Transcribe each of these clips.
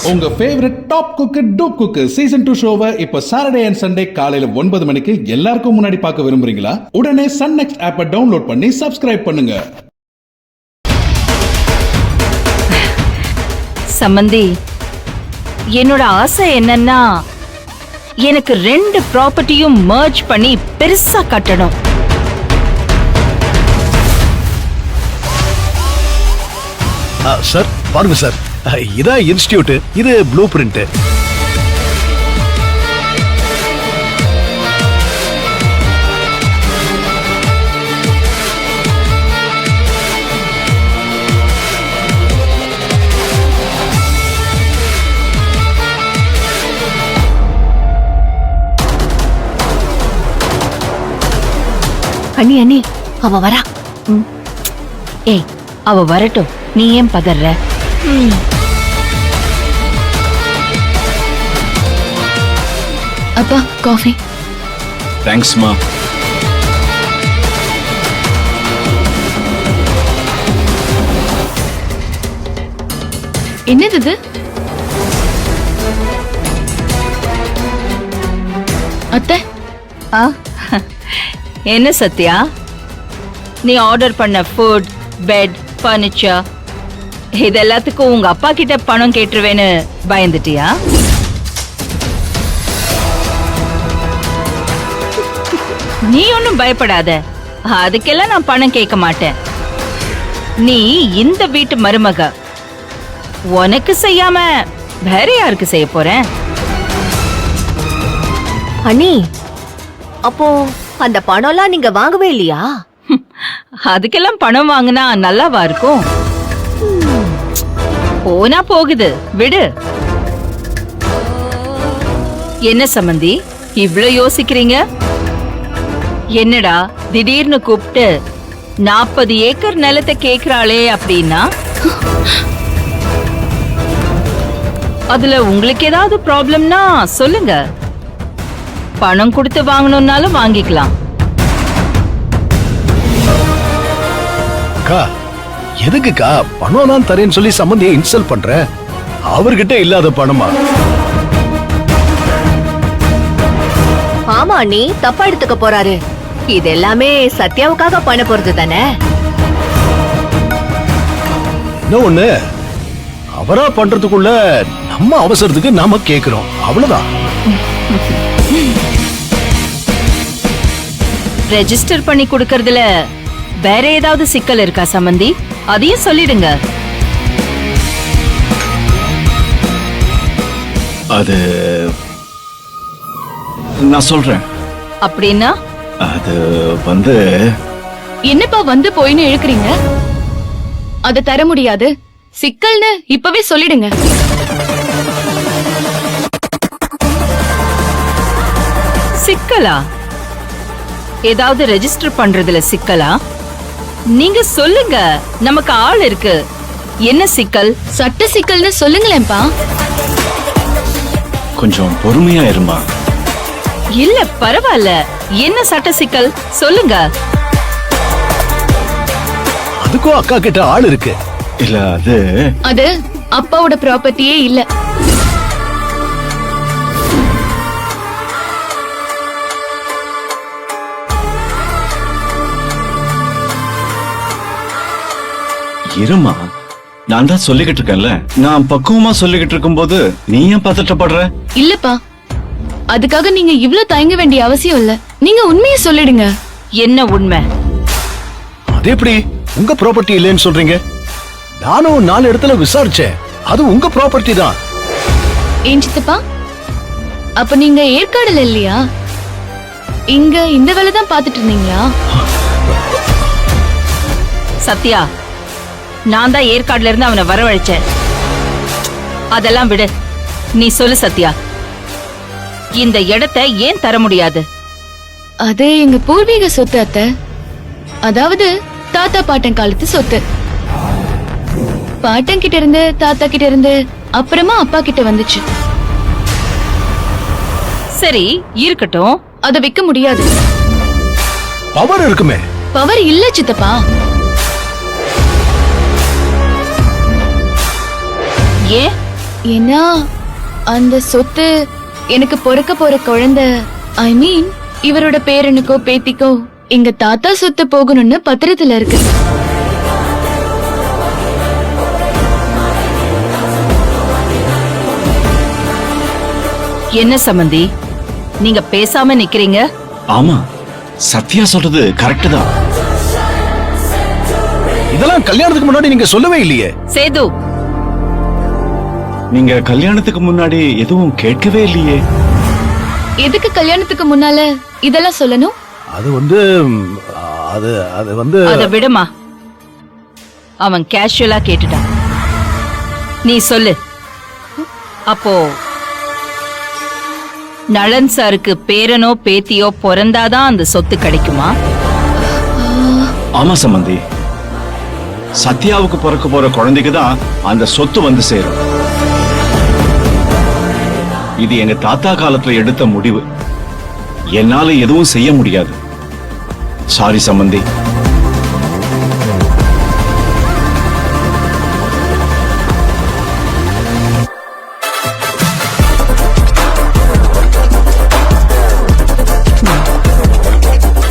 உங்க favourite top cook dupe cook season 2 ஷோவை இப்ப சாட்டர்டே அண்ட் சண்டே காலையில 9 மணிக்கு எல்லாருக்கும் முன்னாடி பார்க்க விரும்புறீங்களா? உடனே சன் நெக்ஸ்ட் ஆப்பை டவுன்லோட் பண்ணி சப்ஸ்கிரைப் பண்ணுங்க. சம்பந்தி, என்னோட ஆசை என்னன்னா எனக்கு 2 ப்ராப்பர்ட்டியும் மர்ஜ் பண்ணி பெருசா கட்டணும். சார் பாருங்க சார், இதான் இன்ஸ்டிடியூட், இது ப்ளூ பிரிண்ட். அண்ணி அண்ணி, அவ வரா. ஏய், அவ வரட்டும், நீ ஏன் பதற? அப்பா காஃபி. தேங்க்ஸ் மா. என்னது இது? அத்தை, என்ன சத்யா, நீ ஆர்டர் பண்ண ஃபுட், பெட், ஃபர்னிச்சர் இதெல்லாத்துக்கும் உங்க அப்பா கிட்ட பணம் கேட்டுருவேன்னு பயந்துட்டியா? நீ ஒன்னும் பயப்படாத, அதுக்கெல்லாம் நான் பணம் கேட்க மாட்டேன். நீ இந்த வீட்டு மருமக, உனக்கு செய்யாம வேற யாருக்கு செய்ய போறேன்? அண்ணி, அப்போ அந்த பணம்லாம் நீங்க வாங்கவே இல்லையா? அதுக்கெல்லாம் பணம் வாங்கினா நல்லாவா இருக்கும்? போனா போகுது, விடு. என்ன சம்பந்தி, இவ்ளோ யோசிக்கிறீங்க? என்னடா திடீர்னு கூப்பிட்டு 40 ஏக்கர் நிலத்தை கேக்குறாளே அப்படின்னா, அதுல உங்களுக்கு ஏதாவது ப்ராப்ளம்னா சொல்லுங்க, பணம் கொடுத்து வாங்கணும்னாலும் வாங்கிக்கலாம். அக்கா, எதுக்குக்கா பணம் தான் தரேன்னு சொல்லி சம்பந்தியை இன்சல்ட் பண்ற? அவர்கிட்ட இல்லாத பணமா? ஆமா அண்ணி, தப்பா எடுத்துக்க போறாரு. இது எல்லாமே சத்யாவுக்காக பண்ண போறது தானே. ஒண்ணு அவரா பண்றதுக்குள்ள நம்ம அவசரத்துக்கு நாம கேக்குறோம், அவ்வளவுதான். ரெஜிஸ்டர் பண்ணி கொடுக்கறதுல வேற ஏதாவது சிக்கல் இருக்கா சம்பந்தி? அதையும் சொல்லிடுங்க. அது நான் சொல்றேன். அப்படின்னா அது வந்து என்னப்பா வந்து போயின்னு இழுக்கிறீங்க? அத தர முடியாது, சிக்கல்னு இப்பவே சொல்லிடுங்க. சிக்கலா? ஏதாவது ரெஜிஸ்டர் பண்றதுல சிக்கலா? நீங்க சொல்லுங்க, நமக்கு ஆள் இருக்கு. என்ன சிக்கல்? சட்ட சிக்கல்னு சொல்லுங்களேன்ப்பா. கொஞ்சம் பொறுமையா இருமா. இல்ல பரவாயில்ல, என்ன சட்ட சிக்கல் சொல்லுங்க. அதுக்கும் அக்கா கிட்ட ஆள் இருக்கு. இல்ல அது அப்பாவோட ப்ராப்பர்ட்டியே இல்ல. இருமா, நான் தான் சொல்லிக்கிட்டு இருக்கேன்ல. நான் பக்குவமா சொல்லிக்கிட்டு இருக்கும்போது நீ ஏன் பதட்டப்படுற? இல்லப்பா, அதுக்காக நீங்க இவ்ளோ தயங்க வேண்டிய அவசியம் இல்ல. நீங்க உண்மையை சொல்லிடுங்க. என்ன உண்மை? அது எப்படி உங்க ப்ராப்பர்ட்டி இல்லைன்னு சொல்றீங்க? நானும் 4 இடத்துல விசாரிச்சேன், அது உங்க ப்ராப்பர்ட்டி தான். ஏன் சித்தப்பா, அப்ப நீங்க ஏற்காடுல இல்லையா? இங்க இந்த வேலை தான் பாத்துட்டு இருந்தீங்களா? சத்யா, நான் தான் ஏற்காடுல இருந்து அவனை வரவழைச்சேன். அதெல்லாம் விடு, நீ சொல்லு சத்யா, இந்த இடத்தை ஏன் தர முடியாது? அது எங்க பூர்வீக சொத்து அத்தை. அதாவது தாத்தா பாட்டன் காலத்து சொத்து. பாட்டன் கிட்ட இருந்து தாத்தா கிட்ட இருந்து அப்புறமா அப்பா கிட்ட வந்துச்சு. சரி இருக்கட்டும், அதை விற்க முடியாது. பவர் இருக்குமே. பவர் இல்ல சித்தப்பா. ஏன் ஏன்னா அந்த சொத்து எனக்கு பிறக்க போற குழந்தை, ஐ மீன் இவரோட பேரனுக்கோ பேத்திக்கோ எங்க தாத்தா சொத்து போகணும்னு பத்திரத்துல இருக்கு. என்ன சம்பந்தி, நீங்க பேசாம நிக்கிறீங்க? ஆமா, சத்யா சொல்றது கரெக்ட் தான். இதெல்லாம் கல்யாணத்துக்கு முன்னாடி நீங்க சொல்லவே இல்லையே. சேது, நீங்க கல்யாணத்துக்கு முன்னாடி எதுவும் கேட்கவே இல்லையே. எதுக்கு கல்யாணத்துக்கு முன்னால இதெல்லாம் சொல்லணும்? அது வந்து அது அது வந்து அத விடுமா, அவன் கேஷுவலா கேட்டுட்டான். நீ சொல்லு. அப்போ நளன் சாருக்கு பேரனோ பேத்தியோ பிறந்தாதான் அந்த சொத்து கிடைக்குமா? ஆமா சம்பந்தி, சத்யாவுக்கு பிறக்க போற குழந்தைக்கு தான் அந்த சொத்து வந்து சேரும். இது எங்க தாத்தா காலத்துல எடுத்த முடிவு. என்னால எதுவும் செய்ய முடியாது. சாரி சம்பந்தி.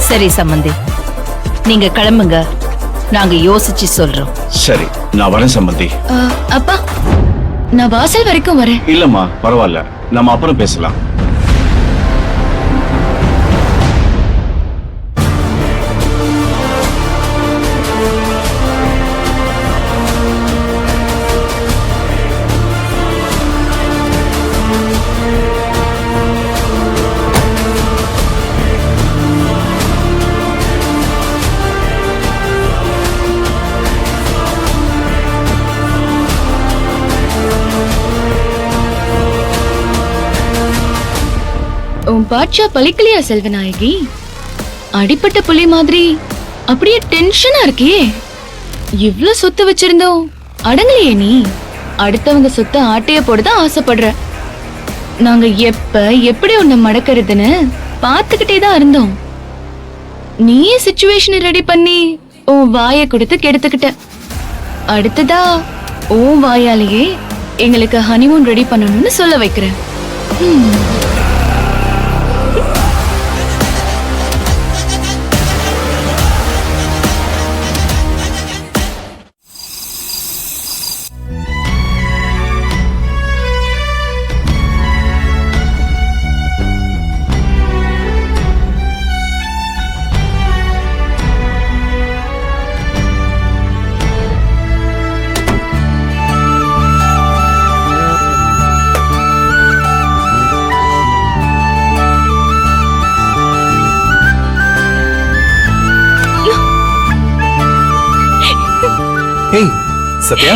சரி சம்பந்தி, நீங்க கிளம்புங்க, நாங்க யோசிச்சு சொல்றோம். சரி, நான் வரேன் சம்பந்தி. அப்பா, நான் வாசல் வரைக்கும் வரேன். இல்லம்மா, பரவாயில்ல, நம்ம அப்புறம் பேசலாம். உன் பாட்சா பலிக்கலையா செல்வநாயகி? அடிப்பட்ட புலி மாதிரி அப்படியே டென்ஷனா இருக்கியே. இவ்ளோ சொத்து வச்சிருந்தோம், அடங்கலையே நீ. அடுத்தவங்க சொத்தை ஆட்டைய போடதான் ஆசைப்படுற. நாங்க எப்ப எப்படி உன்னை மடக்கிறதுன்னு பாத்துக்கிட்டே தான் இருந்தோம். நீயே சிச்சுவேஷனை ரெடி பண்ணி உன் வாயை கொடுத்து கெடுத்துக்கிட்ட. அடுத்ததா உன் வாயாலேயே எங்களுக்கு ஹனிமூன் ரெடி பண்ணணும்னு சொல்ல வைக்கிறேன். ஏய் சத்யா,